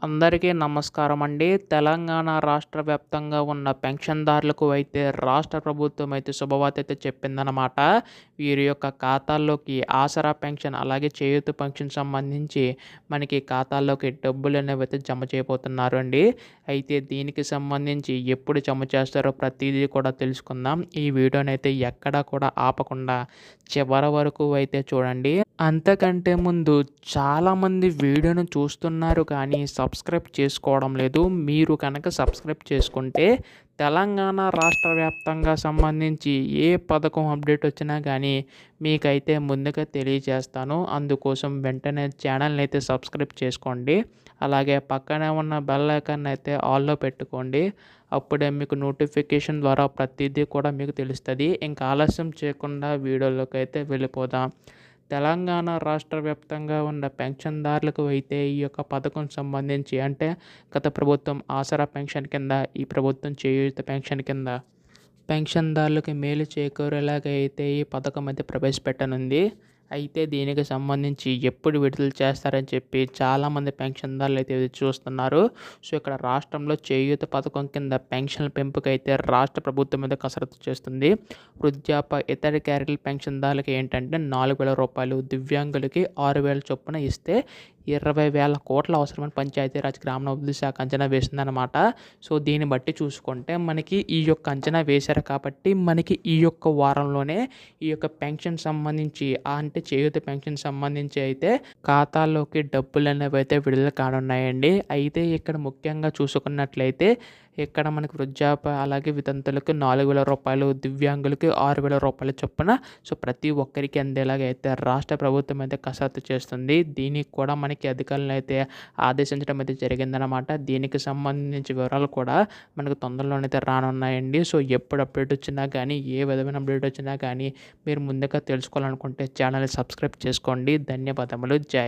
అందరికీ నమస్కారం అండి. తెలంగాణ రాష్ట్ర వ్యాప్తంగా ఉన్న పెన్షన్‌దారులకు అయితే రాష్ట్ర ప్రభుత్వం అయితే శుభవార్త అయితే చెప్పిందనమాట. వీరి యొక్క ఖాతాల్లోకి ఆసరా పెన్షన్, అలాగే చేయూత పెన్షన్ సంబంధించి మనకి ఖాతాల్లోకి డబ్బులనేవి అయితే జమ చేయబోతున్నారు అండి. అయితే దీనికి సంబంధించి ఎప్పుడు జమ చేస్తారో ప్రతీదీ కూడా తెలుసుకుందాం. ఈ వీడియోనైతే ఎక్కడా కూడా ఆపకుండా చివరి వరకు అయితే చూడండి. అంతకంటే ముందు చాలామంది వీడియోను చూస్తున్నారు కానీ సబ్స్క్రైబ్ చేసుకోవడం లేదు. మీరు కనుక సబ్స్క్రైబ్ చేసుకుంటే తెలంగాణ రాష్ట్ర వ్యాప్తంగా సంబంధించి ఏ పథకం అప్డేట్ వచ్చినా కానీ మీకైతే ముందుగా తెలియజేస్తాను. అందుకోసం వెంటనే ఛానల్ని అయితే సబ్స్క్రైబ్ చేసుకోండి. అలాగే పక్కనే ఉన్న బెల్ ఐకాన్ అయితే ఆల్‌లో పెట్టుకోండి. అప్పుడే మీకు నోటిఫికేషన్ ద్వారా ప్రతిదీ కూడా మీకు తెలుస్తుంది. ఇంకా ఆలస్యం చేయకుండా వీడియోలోకి అయితే వెళ్ళిపోదాం. తెలంగాణ రాష్ట్ర వ్యాప్తంగా ఉన్న పెన్షన్దారులకు అయితే ఈ యొక్క పథకం సంబంధించి, అంటే గత ప్రభుత్వం ఆసరా పెన్షన్ కింద, ఈ ప్రభుత్వం చేయూత పెన్షన్ కింద పెన్షన్దారులకు మేలు చేకూరేలాగా అయితే ఈ పథకం అయితే ప్రవేశపెట్టనుంది. అయితే దీనికి సంబంధించి ఎప్పుడు విడుదల చేస్తారని చెప్పి చాలామంది పెన్షన్దారులు అయితే ఎదురు చూస్తున్నారు. సో ఇక్కడ రాష్ట్రంలో చేయూత పథకం కింద పెన్షన్ల పెంపుకైతే రాష్ట్ర ప్రభుత్వం మీద కసరత్తు చేస్తుంది. వృద్ధాప్య ఇతర కేటగిరీ పెన్షన్దారులకి ఏంటంటే 4,000 రూపాయలు, దివ్యాంగులకి 6,000 చొప్పున ఇస్తే 20,000 కోట్ల అవసరమని పంచాయతీరాజ్ గ్రామీణాభివృద్ధి శాఖ అంచనా వేసిందనమాట. సో దీన్ని బట్టి చూసుకుంటే మనకి ఈ యొక్క అంచనా వేశారు కాబట్టి మనకి ఈ యొక్క వారంలోనే ఈ యొక్క పెన్షన్ సంబంధించి, అంటే చేయూత పెన్షన్ సంబంధించి అయితే ఖాతాల్లోకి డబ్బులు అనేవి అయితే విడుదల కానున్నాయండి. అయితే ఇక్కడ ముఖ్యంగా చూసుకున్నట్లయితే ఇక్కడ మనకు వృద్ధాప్య, అలాగే వితంతులకు 4,000 రూపాయలు, దివ్యాంగులకి 6,000 రూపాయల చొప్పున సో ప్రతి ఒక్కరికి అందేలాగా అయితే రాష్ట్ర ప్రభుత్వం అయితే కసరత్తు చేస్తుంది. దీనికి కూడా మనకి అధికారులను అయితే ఆదేశించడం అయితే జరిగిందనమాట. దీనికి సంబంధించి వివరాలు కూడా మనకు తొందరలోనైతే రానున్నాయండి. సో ఎప్పుడు అప్డేట్ వచ్చినా కానీ, ఏ విధమైన అప్డేట్ వచ్చినా కానీ మీరు ముందుగా తెలుసుకోవాలనుకుంటే ఛానల్ని సబ్స్క్రైబ్ చేసుకోండి. ధన్యవాదములు. జై